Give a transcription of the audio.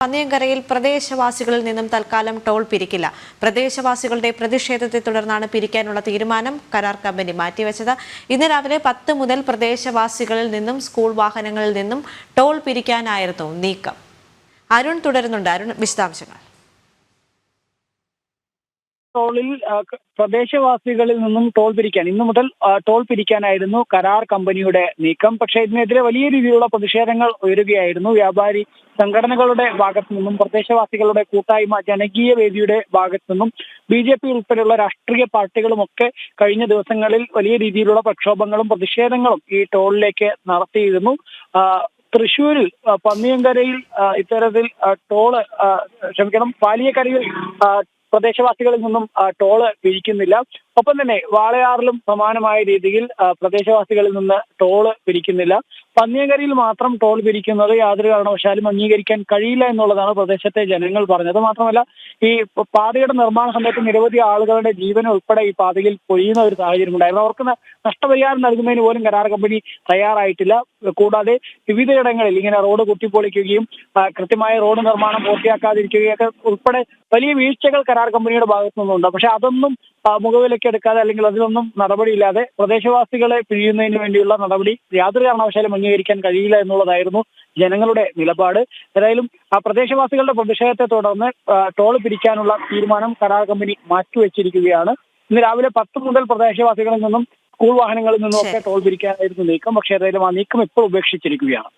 പന്നിയങ്കരയിൽ പ്രദേശവാസികളിൽ നിന്നും തൽക്കാലം ടോൾ പിരിക്കില്ല. പ്രദേശവാസികളുടെ പ്രതിഷേധത്തെ തുടർന്നാണ് പിരിക്കാനുള്ള തീരുമാനം കരാർ കമ്പനി മാറ്റിവെച്ചത്. ഇന്ന് രാവിലെ 10 മുതൽ പ്രദേശവാസികളിൽ നിന്നും സ്കൂൾ വാഹനങ്ങളിൽ നിന്നും ടോൾ പിരിക്കാനായിരുന്നു നീക്കം. അരുൺ തുടരുന്നുണ്ട്. അരുൺ, വിശദാംശങ്ങൾ. ടോളിൽ പ്രദേശവാസികളിൽ നിന്നും ടോൾ പിരിക്കാൻ ഇന്നു മുതൽ ടോൾ പിരിക്കാനായിരുന്നു കരാർ കമ്പനിയുടെ നീക്കം. പക്ഷേ ഇതിനെതിരെ വലിയ രീതിയിലുള്ള പ്രതിഷേധങ്ങൾ ഉയരുകയായിരുന്നു. വ്യാപാരി സംഘടനകളുടെ ഭാഗത്തു നിന്നും പ്രദേശവാസികളുടെ കൂട്ടായ്മ ജനകീയ വേദിയുടെ ഭാഗത്തു നിന്നും BJP ഉൾപ്പെടെയുള്ള രാഷ്ട്രീയ പാർട്ടികളുമൊക്കെ കഴിഞ്ഞ ദിവസങ്ങളിൽ വലിയ രീതിയിലുള്ള പ്രക്ഷോഭങ്ങളും പ്രതിഷേധങ്ങളും ഈ ടോളിലേക്ക് നടത്തിയിരുന്നു. തൃശ്ശൂരിൽ പന്നിയങ്കരയിൽ ഇത്തരത്തിൽ പാലിയക്കരയിൽ പ്രദേശവാസികളിൽ നിന്നും ടോള് പിരിക്കുന്നില്ല. ഒപ്പം തന്നെ വാളയാറിലും സമാനമായ രീതിയിൽ പ്രദേശവാസികളിൽ നിന്ന് ടോള് പിരിക്കുന്നില്ല. പന്നിയങ്കരയിൽ മാത്രം ടോൾ പിരിക്കുന്നത് യാതൊരു കാരണവശാലും അംഗീകരിക്കാൻ കഴിയില്ല എന്നുള്ളതാണ് പ്രദേശത്തെ ജനങ്ങൾ പറഞ്ഞത്. മാത്രമല്ല, ഈ പാതയുടെ നിർമ്മാണ സമയത്ത് നിരവധി ആളുകളുടെ ജീവൻ ഉൾപ്പെടെ ഈ പാതയിൽ പൊഴിയുന്ന ഒരു സാഹചര്യം ഉണ്ടായിരുന്നു. അവർക്ക് നഷ്ടപരിഹാരം നൽകുന്നതിന് പോലും കരാർ കമ്പനി തയ്യാറായിട്ടില്ല. കൂടാതെ വിവിധയിടങ്ങളിൽ ഇങ്ങനെ റോഡ് കുത്തിപ്പൊളിക്കുകയും കൃത്യമായ റോഡ് നിർമ്മാണം പൂർത്തിയാക്കാതിരിക്കുകയൊക്കെ ഉൾപ്പെടെ വലിയ വീഴ്ചകൾ കരാർ കമ്പനിയുടെ ഭാഗത്തു നിന്നുണ്ട്. പക്ഷെ അതൊന്നും മുഖവിലേക്ക് എടുക്കാതെ അല്ലെങ്കിൽ അതിലൊന്നും നടപടിയില്ലാതെ പ്രദേശവാസികളെ പിഴിയുന്നതിന് വേണ്ടിയുള്ള നടപടി യാതൊരു കാരണവശാലും അംഗീകരിക്കാൻ കഴിയില്ല എന്നുള്ളതായിരുന്നു ജനങ്ങളുടെ നിലപാട്. ഏതായാലും ആ പ്രദേശവാസികളുടെ പ്രതിഷേധത്തെ തുടർന്ന് ടോൾ പിരിക്കാനുള്ള തീരുമാനം കരാർ കമ്പനി മാറ്റിവെച്ചിരിക്കുകയാണ്. ഇന്ന് രാവിലെ 10 മുതൽ പ്രദേശവാസികളിൽ നിന്നും സ്കൂൾ വാഹനങ്ങളിൽ നിന്നും ഒക്കെ ടോൾ പിരിക്കാനായിരുന്നു നീക്കം. പക്ഷേ ഏതായാലും ആ നീക്കം ഇപ്പോൾ ഉപേക്ഷിച്ചിരിക്കുകയാണ്.